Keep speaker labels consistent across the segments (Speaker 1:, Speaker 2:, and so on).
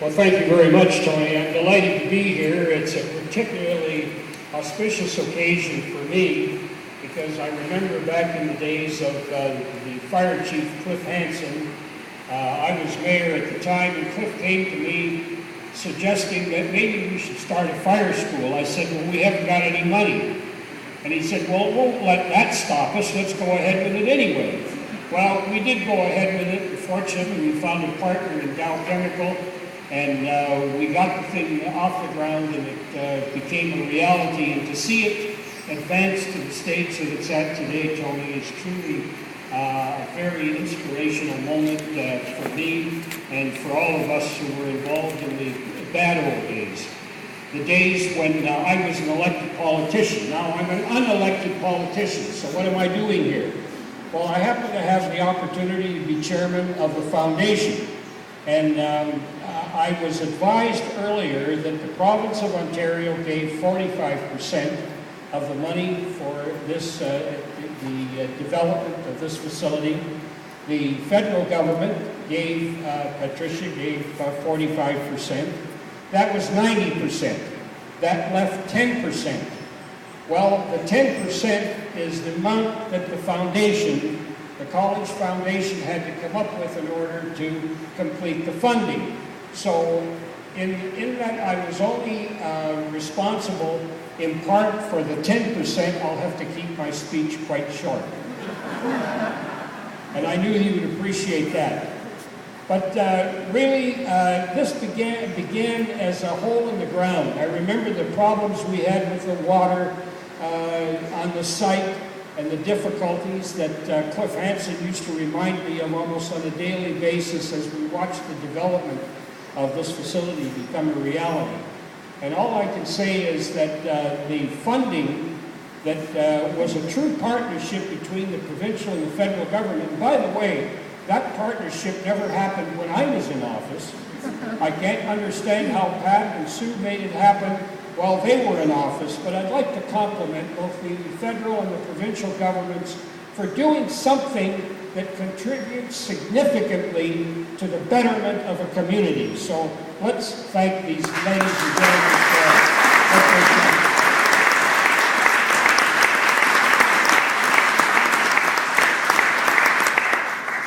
Speaker 1: Well, thank you very much, Tony. I'm delighted to be here. It's a particularly auspicious occasion for me because I remember back in the days of the fire chief, Cliff Hansen. I was mayor at the time, and Cliff came to me suggesting that maybe we should start a fire school. I said, well, we haven't got any money. And he said, well, won't let that stop us. Let's go ahead with it anyway. Well, we did go ahead with it. Fortunately, we found a partner in Dow Chemical, and we got the thing off the ground, and it became a reality. And to see it advance to the stage that it's at today, Tony, is truly a very inspirational moment for me and for all of us who were involved in the bad old days. The days when I was an elected politician. Now I'm an unelected politician, so what am I doing here? Well, I happen to have the opportunity to be chairman of the foundation. And I was advised earlier that the province of Ontario gave 45% of the money for this, the development of this facility. The federal government gave, Patricia gave 45%. That was 90%. That left 10%. Well, the 10% is the amount that the foundation, the college foundation, had to come up with in order to complete the funding. So in that I was only responsible in part for the 10%. I'll have to keep my speech quite short. And I knew he would appreciate that. But really, this began as a hole in the ground. I remember the problems we had with the water on the site and the difficulties that Cliff Hansen used to remind me of almost on a daily basis as we watched the development of this facility become a reality. And all I can say is that the funding that was a true partnership between the provincial and the federal government. And by the way, that partnership never happened when I was in office. I can't understand how Pat and Sue made it happen while they were in office, but I'd like to compliment both the federal and the provincial governments for doing something that contributes significantly to the betterment of a community. So let's thank these ladies and gentlemen for what they've done.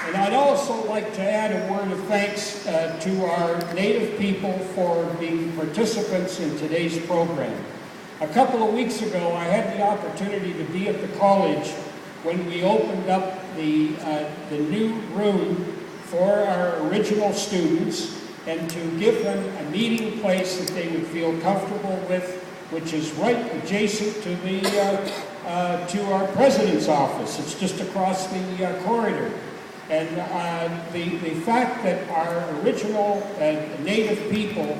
Speaker 1: And I'd also like to add a word of thanks to our Native people for being participants in today's program. A couple of weeks ago, I had the opportunity to be at the college when we opened up the new room for our original students and to give them a meeting place that they would feel comfortable with, which is right adjacent to the to our president's office. It's just across the corridor. And the fact that our original Native people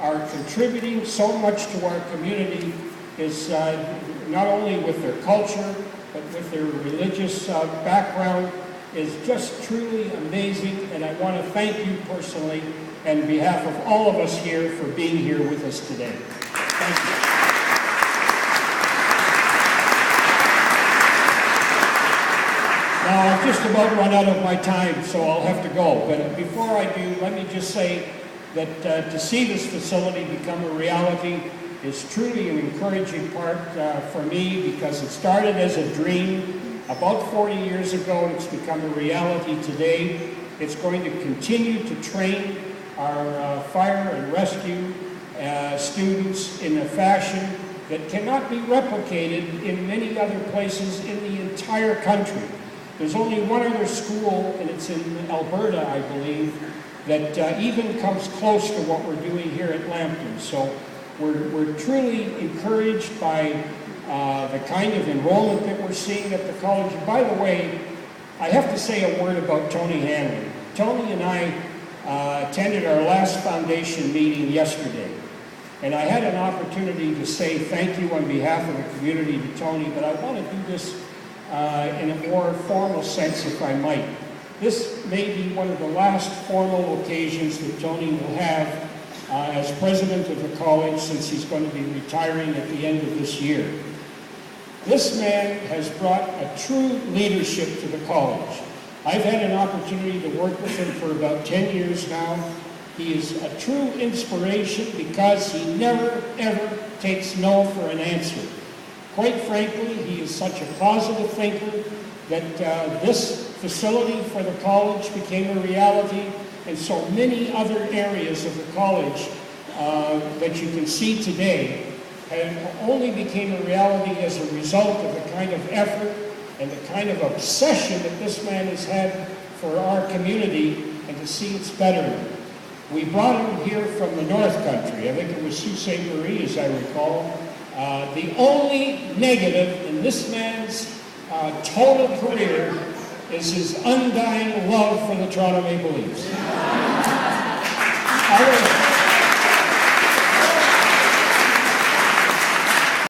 Speaker 1: are contributing so much to our community is not only with their culture, but with their religious background is just truly amazing. And I want to thank you personally and on behalf of all of us here for being here with us today. Thank you. Now, I've just about run out of my time, so I'll have to go. But before I do, let me just say that to see this facility become a reality is truly an encouraging part for me because it started as a dream about 40 years ago and it's become a reality today. It's going to continue to train our fire and rescue students in a fashion that cannot be replicated in many other places in the entire country. There's only one other school, and it's in Alberta, I believe, that even comes close to what we're doing here at Lambton. So we're truly encouraged by the kind of enrollment that we're seeing at the college. And by the way, I have to say a word about Tony Hanley. Tony and I attended our last foundation meeting yesterday. And I had an opportunity to say thank you on behalf of the community to Tony, but I want to do this in a more formal sense, if I might. This may be one of the last formal occasions that Tony will have as president of the college since he's going to be retiring at the end of this year. This man has brought a true leadership to the college. I've had an opportunity to work with him for about 10 years now. He is a true inspiration because he never, ever takes no for an answer. Quite frankly, he is such a positive thinker that this facility for the college became a reality, and so many other areas of the college that you can see today only became a reality as a result of the kind of effort and the kind of obsession that this man has had for our community and to see its betterment. We brought him here from the North Country. I think it was Sault Ste. Marie, as I recall. The only negative in this man's total career is his undying love for the Toronto Maple Leafs.